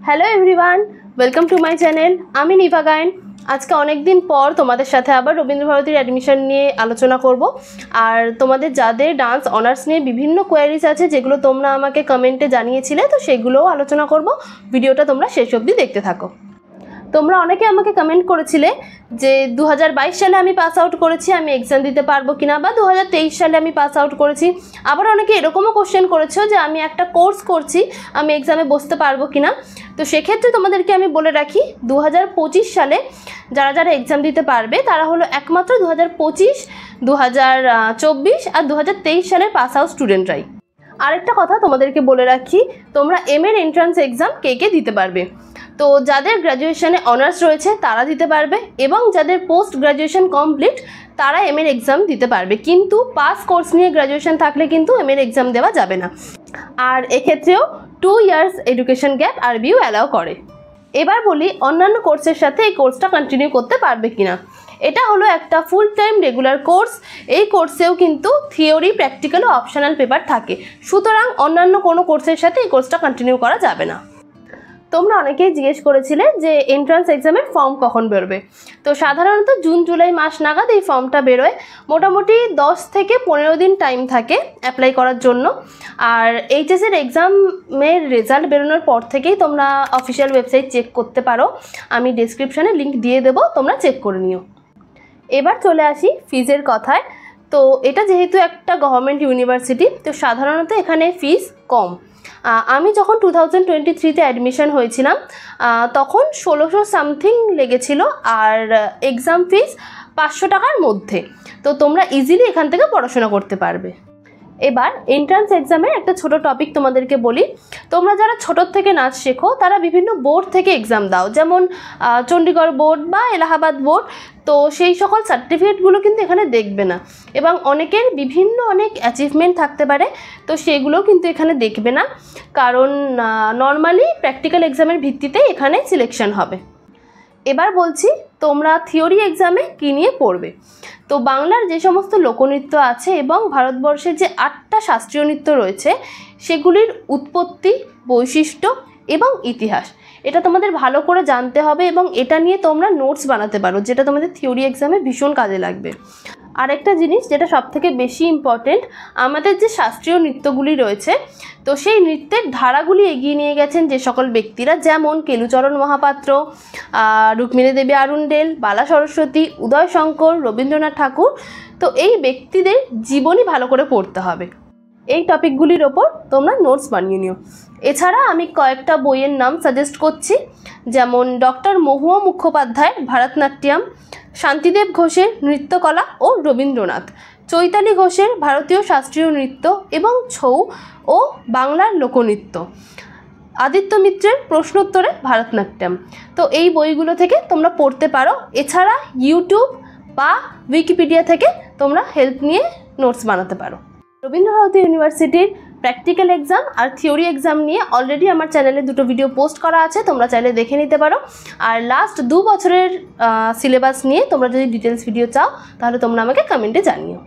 Hello everyone, welcome to my channel. আমি নিভা গায়েন। আজকে অনেক দিন পর তোমাদের সাথে আবার রবীন্দ্রভারতীর অ্যাডমিশন নিয়ে আলোচনা করব। আর তোমাদের যাদের ডান্স অনার্স নিয়ে বিভিন্ন কোয়ারিজ আছে যেগুলো তোমরা আমাকে কমেন্টে জানিয়েছিলে, তো সেগুলোও আলোচনা করব। ভিডিওটা তোমরা শেষ অবধি দেখতে থাকো। তোমরা অনেকে আমাকে কমেন্ট করেছিলে যে 2022 সালে আমি পাস আউট করেছি, আমি এক্সাম দিতে পারবো কিনা, বা 2023 সালে আমি পাস আউট করেছি। আবার অনেকে এরকমও কোশ্চেন করেছো যে আমি একটা কোর্স করছি, আমি এক্সামে বসতে পারবো কিনা। তো সেক্ষেত্রে তোমাদেরকে আমি বলে রাখি, 2025 সালে যারা যারা এক্সাম দিতে পারবে তারা হলো একমাত্র 2025, 2024 আর 2023 সালের পাস আউট স্টুডেন্টরাই। আরেকটা কথা তোমাদেরকে বলে রাখি, তোমরা এর এন্ট্রান্স এক্সাম কে কে দিতে পারবে। তো যাদের গ্র্যাজুয়েশনে অনার্স রয়েছে তারা দিতে পারবে, এবং যাদের পোস্ট গ্র্যাজুয়েশন কমপ্লিট তারা এর এক্সাম দিতে পারবে। কিন্তু পাস কোর্স নিয়ে গ্র্যাজুয়েশন থাকলে কিন্তু এর এক্সাম দেওয়া যাবে না। আর এক্ষেত্রেও 2 years education gap RBO allow করে। এবার বলি অন্যান্য কোর্সের সাথে এই কোর্সটা কন্টিনিউ করতে পারবে কিনা। এটা হলো একটা ফুল টাইম রেগুলার কোর্স। এই কোর্সেও কিন্তু থিওরি, প্র্যাকটিক্যাল ও অপশনাল পেপার থাকে। সুতরাং অন্যান্য কোনো কোর্সের সাথে এই কোর্সটা কন্টিনিউ করা যাবে না। তোমরা অনেকেই জিজ্ঞেস করেছিলে যে এন্ট্রান্স এক্সামের ফর্ম কখন বেরোবে। তো সাধারণত জুন জুলাই মাস নাগাদ এই ফর্মটা বেরোয়। মোটামুটি 10 থেকে 15 দিন টাইম থাকে অ্যাপ্লাই করার জন্য। আর এইচএসের এক্সামের রেজাল্ট বেরোনোর পর থেকেই তোমরা অফিসিয়াল ওয়েবসাইট চেক করতে পারো। আমি ডেসক্রিপশানে লিঙ্ক দিয়ে দেবো, তোমরা চেক করে নিও। এবার চলে আসি ফিজের কথায়। তো এটা যেহেতু একটা গভর্নমেন্ট ইউনিভার্সিটি, তো সাধারণত এখানে ফিজ কম। আমি যখন 2023-তে অ্যাডমিশন হয়েছিলাম তখন 1600 সামথিং লেগেছিল, আর এক্সাম ফিজ 500 টাকার মধ্যে। তো তোমরা ইজিলি এখান থেকে পড়াশোনা করতে পারবে। এবার এন্ট্রান্স এক্সামের একটা ছোট টপিক তোমাদেরকে বলি। তোমরা যারা ছোটোর থেকে নাচ শেখো তারা বিভিন্ন বোর্ড থেকে এক্সাম দাও, যেমন চণ্ডীগড় বোর্ড বা এলাহাবাদ বোর্ড। তো সেই সকল সার্টিফিকেটগুলো কিন্তু এখানে দেখবে না, এবং অনেকের বিভিন্ন অনেক অ্যাচিভমেন্ট থাকতে পারে, তো সেগুলো কিন্তু এখানে দেখবে না। কারণ নর্মালি প্র্যাকটিক্যাল এক্সামের ভিত্তিতেই এখানে সিলেকশন হবে। এবার বলছি তোমরা থিওরি এক্সামে কী নিয়ে পড়বে। তো বাংলার যে সমস্ত লোকনৃত্য আছে এবং ভারতবর্ষের যে 8টা শাস্ত্রীয় নৃত্য রয়েছে সেগুলির উৎপত্তি, বৈশিষ্ট্য এবং ইতিহাস, এটা তোমাদের ভালো করে জানতে হবে, এবং এটা নিয়ে তোমরা নোটস বানাতে পারো, যেটা তোমাদের থিওরি এক্সামে ভীষণ কাজে লাগবে। আরেকটা জিনিস যেটা সবথেকে বেশি ইম্পর্টেন্ট, আমাদের যে শাস্ত্রীয় নৃত্যগুলি রয়েছে তো সেই নৃত্যের ধারাগুলি এগিয়ে নিয়ে গেছেন যে সকল ব্যক্তিরা, যেমন কেলুচরণ মহাপাত্র, রুক্মিণী দেবী আরুণ্ডেল, বালা সরস্বতী, উদয় শঙ্কর, রবীন্দ্রনাথ ঠাকুর। তো এই ব্যক্তিদের জীবনী ভালো করে পড়তে হবে। এই টপিকগুলির ওপর তোমরা নোটস বানিয়ে নিও। এছাড়া আমি কয়েকটা বইয়ের নাম সাজেস্ট করছি, যেমন ডক্টর মহুয়া মুখোপাধ্যায়ের ভারতনাট্যম, শান্তিদেব ঘোষের নৃত্যকলা ও রবীন্দ্রনাথ, চৈতালি ঘোষের ভারতীয় শাস্ত্রীয় নৃত্য এবং ছৌ ও বাংলার লোকনৃত্য, আদিত্য মিত্রের প্রশ্নোত্তরে ভারতনাট্যম। তো এই বইগুলো থেকে তোমরা পড়তে পারো। এছাড়া ইউটিউব বা উইকিপিডিয়া থেকে তোমরা হেল্প নিয়ে নোটস বানাতে পারো। রবীন্দ্রভারতী ইউনিভার্সিটির প্র্যাকটিক্যাল এক্সাম আর থিওরি এক্সাম নিয়ে অলরেডি আমার চ্যানেলে 2টো ভিডিও পোস্ট করা আছে, তোমরা চাইলে দেখে নিতে পারো। আর লাস্ট 2 বছরের সিলেবাস নিয়ে তোমরা যদি ডিটেলস ভিডিও চাও তাহলে তোমরা আমাকে কমেন্টে জানিও।